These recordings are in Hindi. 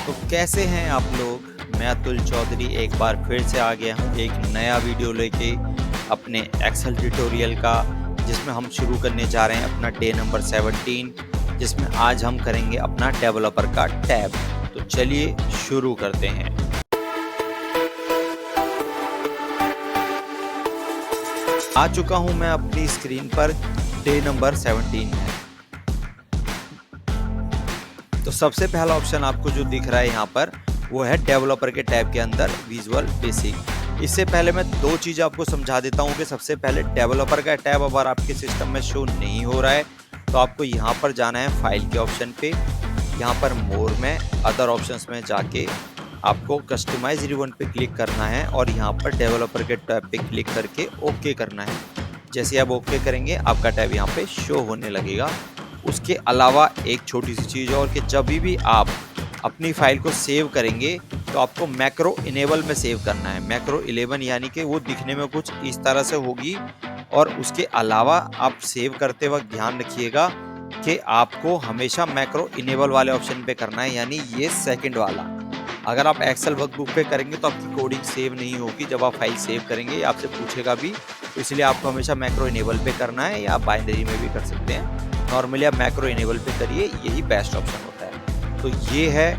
तो कैसे हैं आप लोग? मैं अतुल चौधरी एक बार फिर से आ गया हूँ एक नया वीडियो लेके अपने एक्सेल ट्यूटोरियल का, जिसमें हम शुरू करने जा रहे हैं अपना डे नंबर 17, जिसमें आज हम करेंगे अपना डेवलपर का टैब। तो चलिए शुरू करते हैं। आ चुका हूँ मैं अपनी स्क्रीन पर, डे नंबर 17 है। तो सबसे पहला ऑप्शन आपको जो दिख रहा है यहाँ पर, वो है डेवलपर के टैब के अंदर विजुअल बेसिक। इससे पहले मैं दो चीज़ आपको समझा देता हूँ कि सबसे पहले डेवलपर का टैब अगर आपके सिस्टम में शो नहीं हो रहा है तो आपको यहाँ पर जाना है फाइल के ऑप्शन पे। यहाँ पर मोर में अदर ऑप्शंस में जाके आपको कस्टमाइज रिबन पे क्लिक करना है और यहाँ पर डेवलपर के टैब पे क्लिक करके ओके करना है। जैसे आप ओके करेंगे आपका टैब यहाँ पे शो होने लगेगा। उसके अलावा एक छोटी सी चीज़ और कि जब भी आप अपनी फाइल को सेव करेंगे तो आपको मैक्रो इनेबल में सेव करना है। मैक्रो 11 यानी कि वो दिखने में कुछ इस तरह से होगी। और उसके अलावा आप सेव करते वक्त ध्यान रखिएगा कि आपको हमेशा मैक्रो इनेबल वाले ऑप्शन पे करना है, यानी ये सेकंड वाला। अगर आप एक्सेल वर्कबुक पे करेंगे तो आपकी कोडिंग सेव नहीं होगी। जब आप फाइल सेव करेंगे आपसे पूछेगा भी, तो इसलिए आपको हमेशा मैक्रो इनेबल पे करना है, या आप बाइनरी में भी कर सकते हैं। नॉर्मली आप मैक्रो इनेबल पे करिए, यही बेस्ट ऑप्शन होता है। तो ये है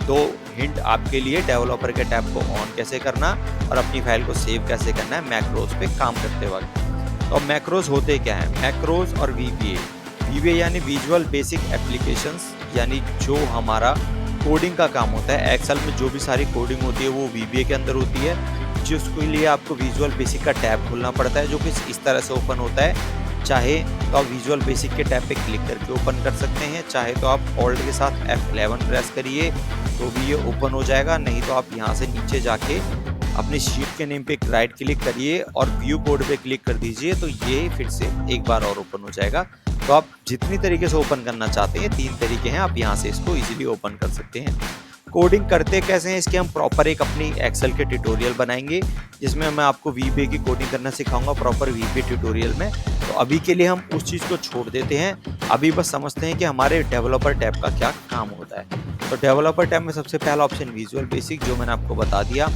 दो हिंट आपके लिए डेवलपर के टैब को ऑन कैसे करना और अपनी फाइल को सेव कैसे करना है मैक्रोज पे काम करते वक्त। तो मैक्रोज होते क्या है? मैक्रोज और वीबीए यानी विजुअल बेसिक एप्लीकेशंस, यानी जो हमारा कोडिंग का काम होता है। एक्सेल में जो भी सारी कोडिंग होती है वो वीबीए के अंदर होती है, जिसके लिए आपको विजुअल बेसिक का टैब खोलना पड़ता है, जो कि इस तरह से ओपन होता है। चाहे तो आप विजुअल बेसिक के टैब पे क्लिक करके ओपन कर सकते हैं, चाहे तो आप ऑल्ट के साथ F11 प्रेस करिए तो भी ये ओपन हो जाएगा। नहीं तो आप यहाँ से नीचे जाके अपनी शीट के नेम पे राइट क्लिक करिए और व्यू कोड पे क्लिक कर दीजिए, तो ये फिर से एक बार और ओपन हो जाएगा। तो आप जितनी तरीके से ओपन करना चाहते हैं, 3 तरीके हैं, आप यहाँ से इसको इजीली ओपन कर सकते हैं। कोडिंग करते कैसे हैं इसके हम प्रॉपर एक अपनी एक्सेल के ट्यूटोरियल बनाएंगे, जिसमें मैं आपको वीबीए की कोडिंग करना सिखाऊंगा प्रॉपर वीबीए ट्यूटोरियल में। तो अभी के लिए हम उस चीज़ को छोड़ देते हैं, अभी बस समझते हैं कि हमारे डेवलपर टैब का क्या काम होता है। तो डेवलपर टैब में सबसे पहला ऑप्शन विजुअल बेसिक, जो मैंने आपको बता दिया,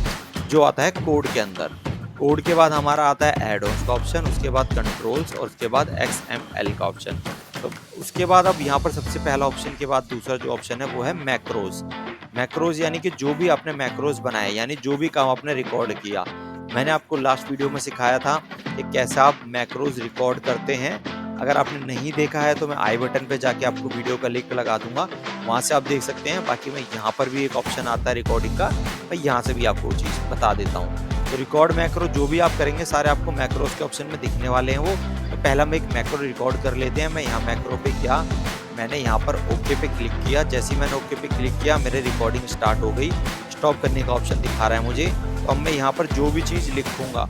जो आता है कोड के अंदर। कोड के बाद हमारा आता है एड-ऑन्स का ऑप्शन, उसके बाद कंट्रोल्स और उसके बाद XML का ऑप्शन। तो उसके बाद अब यहाँ पर सबसे पहला ऑप्शन के बाद दूसरा जो ऑप्शन है वो है मैक्रोज। मैक्रोज यानी कि जो भी आपने मैक्रोज बनाए, यानी जो भी काम आपने रिकॉर्ड किया। मैंने आपको लास्ट वीडियो में सिखाया था कि कैसे आप मैक्रोज रिकॉर्ड करते हैं। अगर आपने नहीं देखा है तो मैं आई बटन पे जाके आपको वीडियो का लिंक लगा दूंगा, वहाँ से आप देख सकते हैं। बाकी मैं यहाँ पर भी एक ऑप्शन आता है रिकॉर्डिंग का, मैं यहाँ से भी आपको वो चीज़ बता देता हूँ। तो रिकॉर्ड मैक्रो जो भी आप करेंगे सारे आपको मैक्रोज के ऑप्शन में दिखने वाले हैं वो। तो पहला हम एक मैक्रो रिकॉर्ड कर लेते हैं। मैं यहाँ मैक्रो पे गया, मैंने यहाँ पर ओके पे क्लिक किया। जैसे ही मैंने ओके पे क्लिक किया मेरे रिकॉर्डिंग स्टार्ट हो गई। स्टॉप करने का ऑप्शन दिखा रहा है मुझे। तो अब मैं यहाँ पर जो भी चीज़ लिखूँगा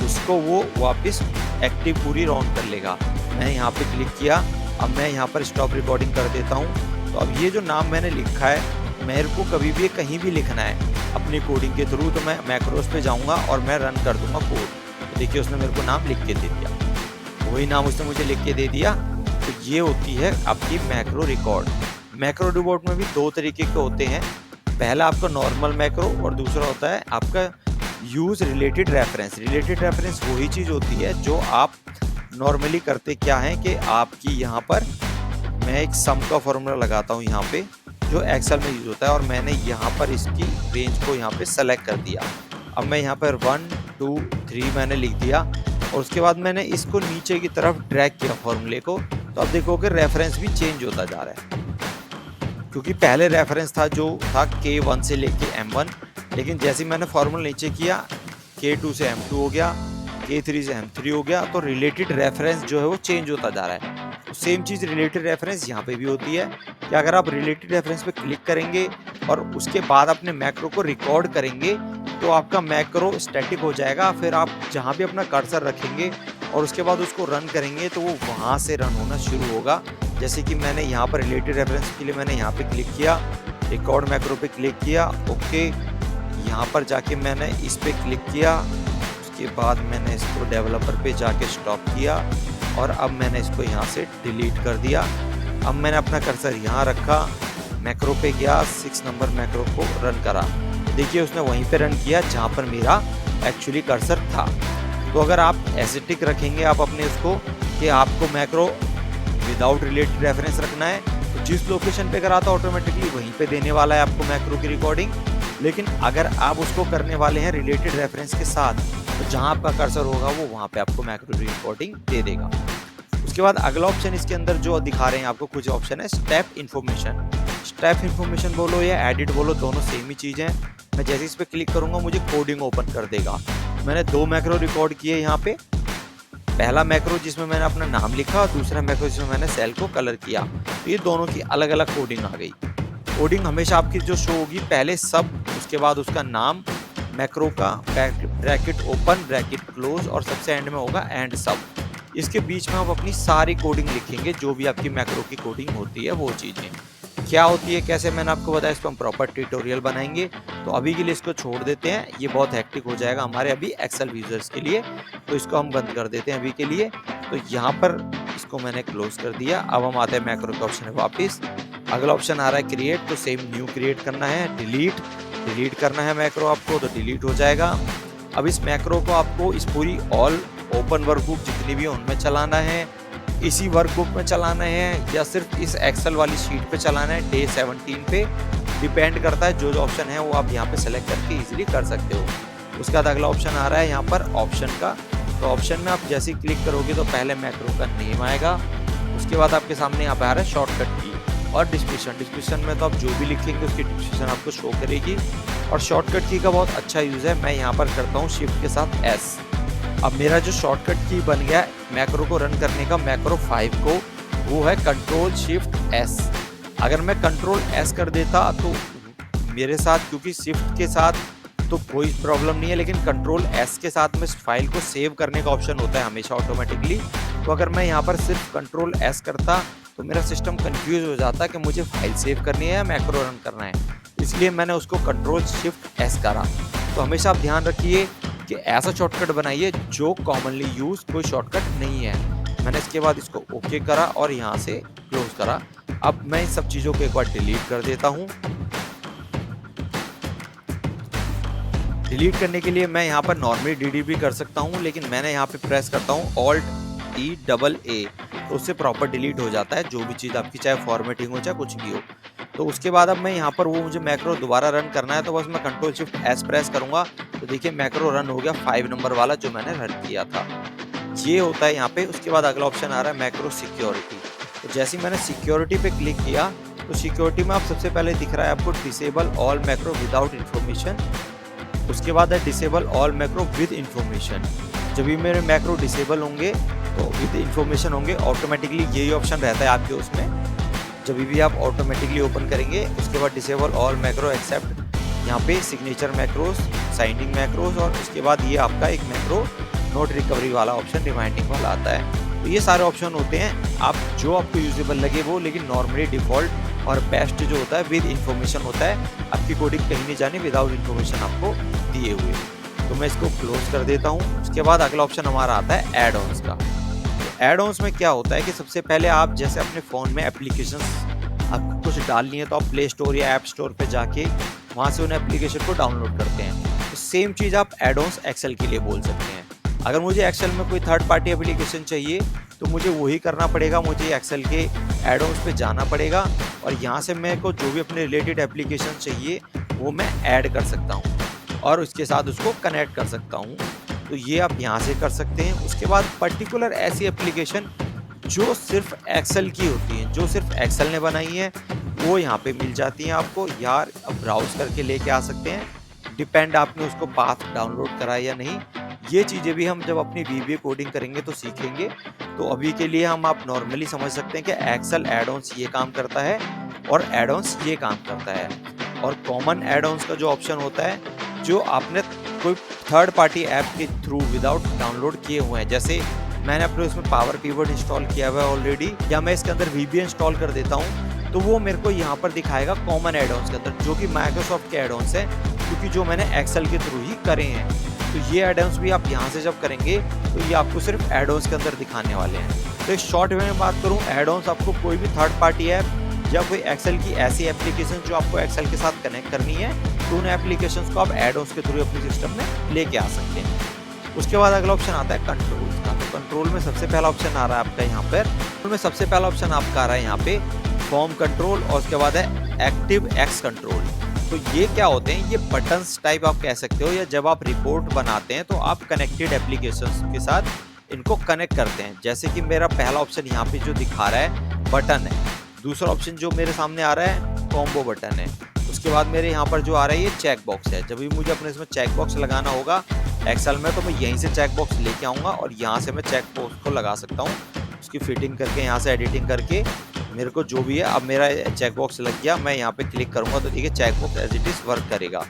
उसको वो वापस एक्टिव पूरी राउंड कर लेगा। मैंने यहाँ पे क्लिक किया, अब मैं यहाँ पर स्टॉप रिकॉर्डिंग कर देता हूँ। तो अब ये जो नाम मैंने लिखा है, मेरे को कभी भी कहीं भी लिखना है अपनी कोडिंग के थ्रू, तो मैं मैक्रोस पे जाऊँगा और मैं रन कर दूँगा कोड। तो देखिए उसने मेरे को नाम लिख के दे दिया, वही नाम उसने मुझे लिख के दे दिया। तो ये होती है आपकी मैक्रो रिकॉर्ड। मैक्रो रिकॉर्ड में भी 2 तरीके के होते हैं। पहला आपका नॉर्मल मैक्रो और दूसरा होता है आपका use related reference. Related reference वही चीज़ होती है जो आप नॉर्मली करते क्या है कि आपकी यहाँ पर मैं एक सम का फॉर्मूला लगाता हूँ यहाँ पे, जो एक्सेल में यूज़ होता है, और मैंने यहाँ पर इसकी रेंज को यहाँ पे सेलेक्ट कर दिया। अब मैं यहाँ पर 1 2 3 मैंने लिख दिया और उसके बाद मैंने इसको नीचे की तरफ ड्रैग किया फॉर्मूले को। तो अब देखो कि रेफरेंस भी चेंज होता जा रहा है, क्योंकि पहले रेफरेंस था जो था K1 से लेके M1, लेकिन जैसे मैंने फॉर्मूला नीचे किया K2 से M2 हो गया, K3 से M3 हो गया। तो रिलेटेड रेफरेंस जो है वो चेंज होता जा रहा है। तो सेम चीज़ रिलेटेड रेफरेंस यहाँ पे भी होती है कि अगर आप रिलेटेड रेफरेंस पे क्लिक करेंगे और उसके बाद अपने मैक्रो को रिकॉर्ड करेंगे तो आपका मैक्रो स्टैटिक हो जाएगा। फिर आप जहाँ भी अपना कर्सर रखेंगे और उसके बाद उसको रन करेंगे तो वो वहाँ से रन होना शुरू होगा। जैसे कि मैंने यहाँ पर रिलेटेड रेफरेंस के लिए मैंने यहाँ पे क्लिक किया, रिकॉर्ड मैक्रो पे क्लिक किया, ओके। यहाँ पर जाके मैंने इस पे क्लिक किया, उसके बाद मैंने इसको डेवलपर पे जाके स्टॉप किया और अब मैंने इसको यहाँ से डिलीट कर दिया। अब मैंने अपना कर्सर यहाँ रखा, मैक्रो पे गया, 6 नंबर मैक्रो को रन करा। देखिए उसने वहीं पे रन किया जहाँ पर मेरा एक्चुअली कर्सर था। तो अगर आप ऐसे टिक रखेंगे आप अपने उसको कि आपको मैक्रो विदाउट रिलेटेड रेफरेंस रखना है, तो जिस लोकेशन पे करा था ऑटोमेटिकली वहीं पे देने वाला है आपको मैक्रो की रिकॉर्डिंग। लेकिन अगर आप उसको करने वाले हैं रिलेटेड रेफरेंस के साथ, तो जहाँ आपका कर्सर होगा वो वहाँ पे आपको मैक्रो की रिकॉर्डिंग दे देगा। उसके बाद अगला ऑप्शन इसके अंदर जो दिखा रहे हैं आपको कुछ ऑप्शन है स्टेप इन्फॉर्मेशन। स्टेप इन्फॉर्मेशन बोलो या एडिट बोलो, दोनों सेम ही चीज़ है। मैं जैसे इस पर क्लिक करूंगा मुझे कोडिंग ओपन कर देगा। मैंने 2 मैक्रो रिकॉर्ड किए यहाँ पे। पहला मैक्रो जिसमें मैंने अपना नाम लिखा और दूसरा मैक्रो जिसमें मैंने सेल को कलर किया। तो ये दोनों की अलग अलग कोडिंग आ गई। कोडिंग हमेशा आपकी जो शो होगी पहले सब, उसके बाद उसका नाम, मैक्रो का ब्रैकेट ओपन ब्रैकेट क्लोज और सबसे एंड में होगा एंड सब। इसके बीच में आप अपनी सारी कोडिंग लिखेंगे, जो भी आपकी मैक्रो की कोडिंग होती है वो चीज़ें क्या होती है कैसे मैंने आपको बताया। इस पर हम प्रॉपर ट्यूटोरियल बनाएंगे। तो अभी के लिए इसको छोड़ देते हैं, ये बहुत हेक्टिक हो जाएगा हमारे अभी एक्सेल यूजर्स के लिए, तो इसको हम बंद कर देते हैं अभी के लिए। तो यहाँ पर इसको मैंने क्लोज कर दिया। अब हम आते हैं मैक्रो के ऑप्शन में वापस। अगला ऑप्शन आ रहा है क्रिएट, तो सेम न्यू क्रिएट करना है। डिलीट करना है मैक्रो आपको, तो डिलीट हो जाएगा। अब इस मैक्रो को आपको इस पूरी ऑल ओपन वर्कबुक जितनी भी है उनमें चलाना है, इसी वर्कबुक में चलाना है, या सिर्फ इस एक्सेल वाली शीट पे चलाना है। डे 17 पे डिपेंड करता है, जो ऑप्शन है वो आप यहाँ पे सेलेक्ट करके इजीली कर सकते हो। उसके बाद अगला ऑप्शन आ रहा है यहाँ पर ऑप्शन का। तो ऑप्शन में आप जैसे ही क्लिक करोगे तो पहले मैक्रो का नेम आएगा। उसके बाद आपके सामने यहाँ पे आ रहा है शॉर्टकट की और डिस्क्रिप्शन में तो आप जो भी लिखेंगे उसकी डिस्क्रिप्शन आपको शो करेगी। और शॉर्टकट की का बहुत अच्छा यूज़ है। मैं यहाँ पर करता हूँ शिफ्ट के साथ S। अब मेरा जो शॉर्टकट की बन गया मैक्रो को रन करने का, मैक्रो 5 को, वो है कंट्रोल शिफ्ट S। अगर मैं कंट्रोल S कर देता तो मेरे साथ, क्योंकि शिफ्ट के साथ तो कोई प्रॉब्लम नहीं है, लेकिन कंट्रोल S के साथ में फाइल को सेव करने का ऑप्शन होता है हमेशा ऑटोमेटिकली। तो अगर मैं यहाँ पर सिर्फ कंट्रोल S करता तो मेरा सिस्टम कंफ्यूज हो जाता कि मुझे फाइल सेव करनी है या मैक्रो रन करना है, इसलिए मैंने उसको कंट्रोल शिफ्ट S करा। तो हमेशा आप ध्यान रखिए कि ऐसा शॉर्टकट बनाइए जो कॉमनली यूज कोई शॉर्टकट नहीं है। मैंने इसके बाद इसको ओके करा और यहाँ से क्लोज करा। अब मैं इन सब चीज़ों को एक बार डिलीट कर देता हूँ। डिलीट करने के लिए मैं यहाँ पर नॉर्मली DD भी कर सकता हूँ, लेकिन मैंने यहाँ पे प्रेस करता हूँ Alt+E, तो उससे प्रॉपर डिलीट हो जाता है जो भी चीज़ आपकी, चाहे फॉर्मेटिंग हो चाहे कुछ भी हो। तो उसके बाद अब मैं यहाँ पर वो मुझे मैक्रो दोबारा रन करना है, तो बस मैं कंट्रोल शिफ्ट S प्रेस करूँगा। तो देखिए मैक्रो रन हो गया 5 नंबर वाला जो मैंने रन किया था, ये होता है यहाँ पे। उसके बाद अगला ऑप्शन आ रहा है मैक्रो सिक्योरिटी। तो जैसे ही मैंने सिक्योरिटी पे क्लिक किया तो सिक्योरिटी में आप सबसे पहले दिख रहा है आपको disable all macro without information. उसके बाद है disable all macro with information. जब भी मेरे मैक्रो डिसेबल होंगे तो विद इन्फॉर्मेशन होंगे, ऑटोमेटिकली यही ऑप्शन रहता है आपके उसमें जब भी आप ऑटोमेटिकली ओपन करेंगे। उसके बाद डिसेबल ऑल मैक्रो एक्सेप्ट यहाँ पे सिग्नेचर मैक्रोस, साइनिंग मैक्रोस, और उसके बाद ये आपका एक मैक्रो नोट रिकवरी वाला ऑप्शन रिमाइंडिंग वाला आता है। तो ये सारे ऑप्शन होते हैं, आप जो आपको यूजेबल लगे वो, लेकिन नॉर्मली डिफ़ॉल्ट और बेस्ट जो होता है विद इन्फॉर्मेशन होता है। आपकी कोडिंग कहीं नहीं जानी विदाउट इन्फॉर्मेशन आपको दिए हुए। तो मैं इसको क्लोज कर देता हूँ। उसके बाद अगला ऑप्शन हमारा आता है एड ऑन्स का। एड ऑन्स में क्या होता है कि सबसे पहले आप जैसे अपने फ़ोन में एप्लीकेशंस आपको कुछ डालनी है तो आप प्ले स्टोर या ऐप स्टोर पे जाके वहाँ से उन एप्लीकेशन को डाउनलोड करते हैं। तो सेम चीज़ आप एड ऑन्स एक्सेल के लिए बोल सकते हैं। अगर मुझे एक्सेल में कोई थर्ड पार्टी एप्लीकेशन चाहिए तो मुझे वही करना पड़ेगा, मुझे एक्सेल के एड ऑन्स पे जाना पड़ेगा और यहाँ से मेरे को जो भी अपने रिलेटेड एप्लीकेशन चाहिए वो मैं ऐड कर सकता हूँ और उसके साथ उसको कनेक्ट कर सकता हूँ। तो ये आप यहाँ से कर सकते हैं। उसके बाद पर्टिकुलर ऐसी एप्लीकेशन जो सिर्फ एक्सेल की होती हैं, जो सिर्फ एक्सेल ने बनाई है, वो यहाँ पे मिल जाती हैं आपको। यार अब ब्राउज करके लेके आ सकते हैं, डिपेंड आपने उसको पाथ डाउनलोड करा या नहीं। ये चीज़ें भी हम जब अपनी VBA कोडिंग करेंगे तो सीखेंगे। तो अभी के लिए हम आप नॉर्मली समझ सकते हैं कि एक्सेल एड ऑन्स ये काम करता है और एड ऑन्स ये काम करता है। और कॉमन एड ऑन्स का जो ऑप्शन होता है जो आपने कोई थर्ड पार्टी ऐप के थ्रू विदाउट डाउनलोड किए हुए हैं, जैसे मैंने अपने उसमें पावर पीवर्ड इंस्टॉल किया हुआ है ऑलरेडी, या मैं इसके अंदर VBA इंस्टॉल कर देता हूँ तो वो मेरे को यहाँ पर दिखाएगा कॉमन एड ऑन्स के अंदर, जो कि माइक्रोसॉफ्ट के एड ऑन्स हैं, क्योंकि जो मैंने एक्सेल के थ्रू ही करे हैं। तो ये एड ऑन्स भी आप यहाँ से जब करेंगे तो ये आपको सिर्फ एड ऑन्स के अंदर दिखाने वाले हैं। तो एक शॉर्ट वे में बात करूँ, एड ऑन्स आपको कोई भी थर्ड पार्टी ऐप या कोई एक्सेल की ऐसी एप्लीकेशन जो आपको एक्सेल के साथ कनेक्ट करनी है, तो उन एप्लीकेशंस को आप ऐड ऑन्स के थ्रू अपने सिस्टम में लेके आ सकते हैं। उसके बाद अगला ऑप्शन आता है कंट्रोल का। तो कंट्रोल में सबसे पहला ऑप्शन आ रहा है आपका यहाँ पर, कंट्रोल में सबसे पहला ऑप्शन आपका आ रहा है यहाँ पे फॉर्म कंट्रोल, और उसके बाद है एक्टिव एक्स कंट्रोल। तो ये क्या होते हैं, ये बटन्स टाइप आप कह सकते हो, या जब आप रिपोर्ट बनाते हैं तो आप कनेक्टेड एप्लीकेशंस के साथ इनको कनेक्ट करते हैं। जैसे कि मेरा पहला ऑप्शन यहाँ पे जो दिखा रहा है बटन है, दूसरा ऑप्शन जो मेरे सामने आ रहा है कॉम्बो बटन है, उसके बाद मेरे यहाँ पर जो आ रहा है ये चेक बॉक्स है। जब भी मुझे अपने इसमें चेक बॉक्स लगाना होगा एक्सेल में, तो मैं यहीं से चेक बॉक्स लेके आऊँगा और यहाँ से मैं चेक बॉक्स को लगा सकता हूँ, उसकी फिटिंग करके यहाँ से एडिटिंग करके मेरे को जो भी है। अब मेरा चेक बॉक्स लग गया, मैं यहाँ पे क्लिक करूँगा तो देखिए check box as it is work करेगा।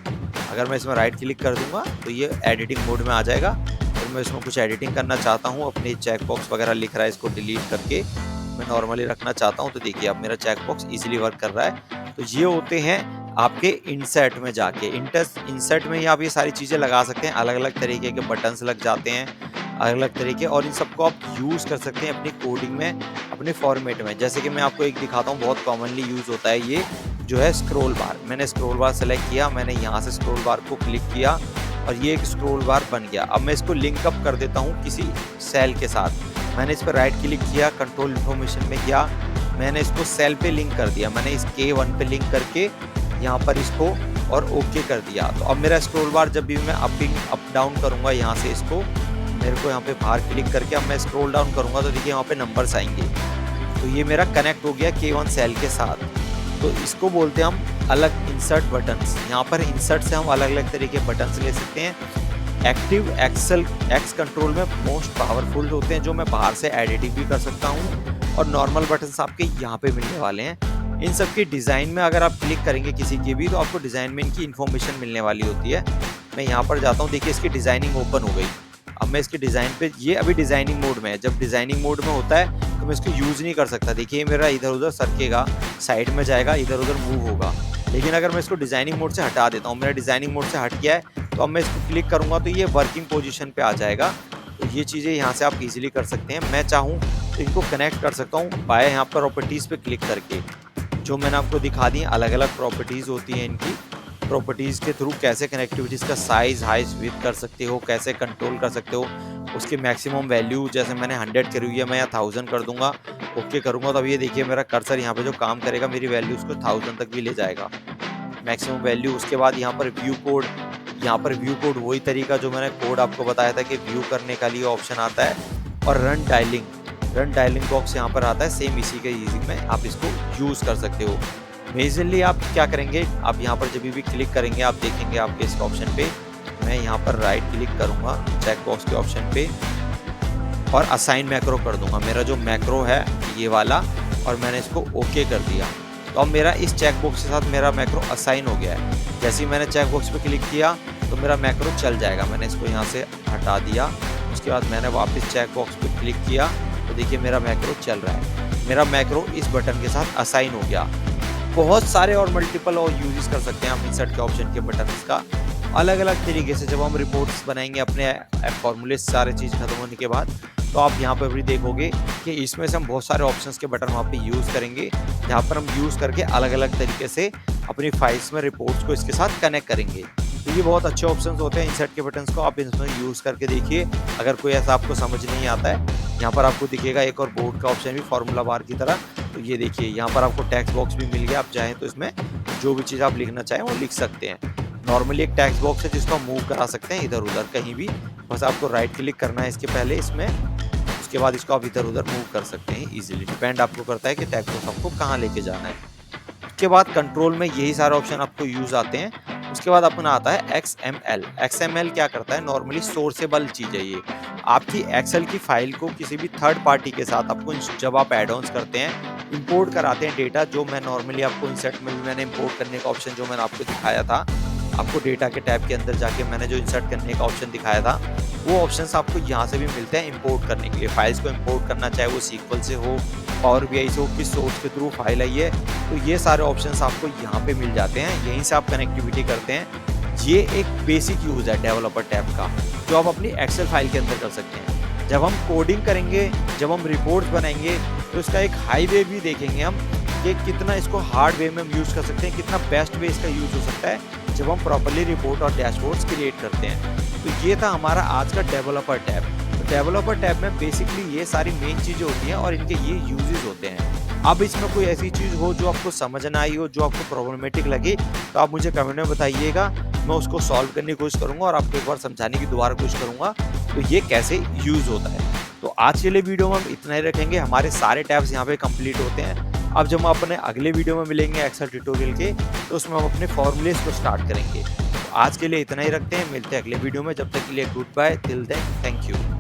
अगर मैं इसमें राइट क्लिक कर दूंगा तो ये एडिटिंग मोड में आ जाएगा। फिर मैं इसमें कुछ एडिटिंग करना चाहता हूँ, अपने चेक बॉक्स वगैरह लिख रहा है इसको डिलीट करके मैं नॉर्मली रखना चाहता हूँ, तो देखिए अब मेरा चेक बॉक्स इजीली वर्क कर रहा है। तो ये होते हैं आपके इंसर्ट में जाके, इंसर्ट में ही आप ये सारी चीज़ें लगा सकते हैं। अलग अलग तरीके के बटन्स लग जाते हैं, अलग अलग तरीके, और इन सबको आप यूज़ कर सकते हैं अपनी कोडिंग में, अपने फॉर्मेट में। जैसे कि मैं आपको एक दिखाता हूँ, बहुत कॉमनली यूज़ होता है ये जो है स्क्रॉल बार। मैंने स्क्रॉल बार सेलेक्ट किया, मैंने यहाँ से स्क्रॉल बार को क्लिक किया और ये एक स्क्रॉल बार बन गया। अब मैं इसको लिंक अप कर देता हूँ किसी सेल के साथ। मैंने इस पर राइट क्लिक किया, कंट्रोल इन्फॉर्मेशन में गया, मैंने इसको सेल पे लिंक कर दिया, मैंने इस K1 पे लिंक करके यहाँ पर इसको और ओके कर दिया। तो अब मेरा स्क्रॉल बार जब भी मैं अप डाउन करूँगा यहाँ से, इसको मेरे को यहाँ पे बाहर क्लिक करके अब मैं स्क्रॉल डाउन करूँगा तो देखिए यहाँ पे नंबर्स आएंगे। तो ये मेरा कनेक्ट हो गया K1 सेल के साथ। तो इसको बोलते हैं हम अलग इंसर्ट बटन्स। यहाँ पर इंसर्ट से हम अलग अलग तरीके के बटन्स ले सकते हैं। एक्टिव एक्सेल एक्स कंट्रोल में मोस्ट पावरफुल होते हैं, जो मैं बाहर से एडिटिंग भी कर सकता हूँ, और नॉर्मल बटन्स आपके यहाँ पे मिलने वाले हैं। इन सब की डिज़ाइन में अगर आप क्लिक करेंगे किसी की भी, तो आपको डिज़ाइन में इनकी इन्फॉर्मेशन मिलने वाली होती है। मैं यहाँ पर जाता हूँ, देखिए इसकी डिज़ाइनिंग ओपन हो गई। अब मैं इसके डिज़ाइन पे, ये अभी डिज़ाइनिंग मोड में है, जब डिज़ाइनिंग मोड में होता है तो मैं इसको यूज़ नहीं कर सकता। देखिए मेरा इधर उधर सरकेगा, साइड में जाएगा, इधर उधर मूव होगा। लेकिन अगर मैं इसको डिज़ाइनिंग मोड से हटा देता हूँ, मेरा डिज़ाइनिंग मोड से हट गया है, तो अब मैं इसको क्लिक करूँगा तो ये वर्किंग पोजीशन पे आ जाएगा। तो ये चीज़ें यहाँ से आप इजीली कर सकते हैं। मैं चाहूँ तो इनको कनेक्ट कर सकता हूँ बाय यहाँ पर प्रॉपर्टीज़ पे क्लिक करके, जो मैंने आपको दिखा दी अलग अलग प्रॉपर्टीज़ होती हैं। इनकी प्रॉपर्टीज़ के थ्रू कैसे कनेक्टिविटीज़ का साइज़ हाइट विड्थ कर सकते हो, कैसे कंट्रोल कर सकते हो, उसकी मैक्सिमम वैल्यू जैसे मैंने 100 करी हुई है, मैं यहाँ 1000 कर दूंगा, ओके करूँगा तो अब ये देखिए मेरा कर्सर यहाँ पे जो काम करेगा, मेरी वैल्यू उसको 1000 तक भी ले जाएगा मैक्सिमम वैल्यू। उसके बाद यहाँ पर व्यू कोड, यहाँ पर व्यू कोड वही तरीका जो मैंने कोड आपको बताया था कि व्यू करने का लिए ऑप्शन आता है, और रन डायलिंग बॉक्स यहाँ पर आता है, सेम इसी के यूजिंग में आप इसको यूज़ कर सकते हो। मेजरली आप क्या करेंगे, आप यहाँ पर जब भी क्लिक करेंगे आप देखेंगे आपके इस ऑप्शन पे, मैं यहाँ पर राइट क्लिक करूँगा चेक बॉक्स के ऑप्शन पे और असाइन मैक्रो कर दूंगा। मेरा जो मैक्रो है ये वाला, और मैंने इसको ओके कर दिया। तो अब मेरा इस चेक बॉक्स के साथ मेरा मैक्रो असाइन हो गया है। जैसे ही मैंने चेक बॉक्स पे क्लिक किया तो मेरा मैक्रो चल जाएगा। मैंने इसको यहाँ से हटा दिया, उसके बाद मैंने वापस चेक बॉक्स पे क्लिक किया तो देखिए मेरा मैक्रो चल रहा है। मेरा मैक्रो इस बटन के साथ असाइन हो गया। बहुत सारे और मल्टीपल और यूजेस कर सकते हैं हम इंसर्ट के ऑप्शन के बटन का अलग अलग तरीके से। जब हम रिपोर्ट्स बनाएंगे अपने फॉर्मूले सारे चीज़ खत्म होने के बाद, तो आप यहाँ पर भी देखोगे कि इसमें से हम बहुत सारे ऑप्शंस के बटन वहाँ पे यूज़ करेंगे, जहाँ पर हम यूज़ करके अलग अलग तरीके से अपनी फाइल्स में रिपोर्ट्स को इसके साथ कनेक्ट करेंगे। तो ये बहुत अच्छे ऑप्शंस होते हैं इंसर्ट के बटन्स को, आप इसमें यूज़ करके देखिए। अगर कोई ऐसा आपको समझ नहीं आता है, यहाँ पर आपको दिखेगा एक और बोर्ड का ऑप्शन भी फार्मूला बार की तरह। तो ये देखिए यहाँ पर आपको टेक्स्ट बॉक्स भी मिल गया, आप चाहें तो इसमें जो भी चीज़ आप लिखना चाहें वो लिख सकते हैं। नॉर्मली एक टेक्स्ट बॉक्स है जिसको हम मूव करा सकते हैं इधर उधर कहीं भी, बस आपको राइट क्लिक करना है इसके पहले इसमें, उसके बाद इसको आप इधर उधर मूव कर सकते हैं इजीली। डिपेंड आपको करता है कि टेक्स्ट बॉक्स आपको कहाँ लेके जाना है। उसके बाद कंट्रोल में यही सारे ऑप्शन आपको यूज़ आते हैं। उसके बाद अपना आता है XML क्या करता है, नॉर्मली सोर्सेबल चीज़ है ये। आपकी एक्सेल की फाइल को किसी भी थर्ड पार्टी के साथ आपको जब आप एड ऑन्स करते हैं, इंपोर्ट कराते हैं डेटा, जो मैं नॉर्मली आपको इंसर्ट में भी मैंने इंपोर्ट करने का ऑप्शन जो मैंने आपको दिखाया था, आपको डेटा के टैब के अंदर जाके मैंने जो इंसर्ट करने का ऑप्शन दिखाया था, वो ऑप्शंस आपको यहाँ से भी मिलते हैं इंपोर्ट करने के लिए। फाइल्स को इंपोर्ट करना, चाहे वो SQL से हो, पावर BI से हो, किस सोर्स के थ्रू फाइल आई है, तो ये सारे ऑप्शंस आपको यहाँ पे मिल जाते हैं। यहीं से आप कनेक्टिविटी करते हैं। ये एक बेसिक यूज़ है डेवलपर टैब का, जो आप अपनी एक्सेल फाइल के अंदर कर सकते हैं। जब हम कोडिंग करेंगे, जब हम रिपोर्ट्स बनाएंगे, तो इसका एक हाईवे भी देखेंगे हम कि कितना इसको हार्ड वे में हम यूज़ कर सकते हैं, कितना बेस्ट वे इसका यूज़ हो सकता है जब हम प्रॉपर्ली रिपोर्ट और डैशबोर्ड्स क्रिएट करते हैं। तो ये था हमारा आज का डेवलपर टैब। तो डेवलपर टैब में बेसिकली ये सारी मेन चीज़ें होती हैं और इनके ये यूजेस होते हैं। अब इसमें कोई ऐसी चीज़ हो जो आपको समझ ना आई हो, जो आपको प्रॉब्लमेटिक लगे, तो आप मुझे कमेंट में बताइएगा। मैं उसको सॉल्व करने की कोशिश करूँगा और आपको एक बार समझाने की दोबारा कोशिश करूँगा तो ये कैसे यूज़ होता है। तो आज के लिए वीडियो में हम इतना ही रखेंगे। हमारे सारे टैब्स यहाँ पे कंप्लीट होते हैं। अब जब हम अपने अगले वीडियो में मिलेंगे एक्सेल ट्यूटोरियल के, तो उसमें हम अपने फॉर्मूलेस को स्टार्ट करेंगे। तो आज के लिए इतना ही रखते हैं, मिलते हैं अगले वीडियो में। जब तक के लिए goodbye, till then thank you.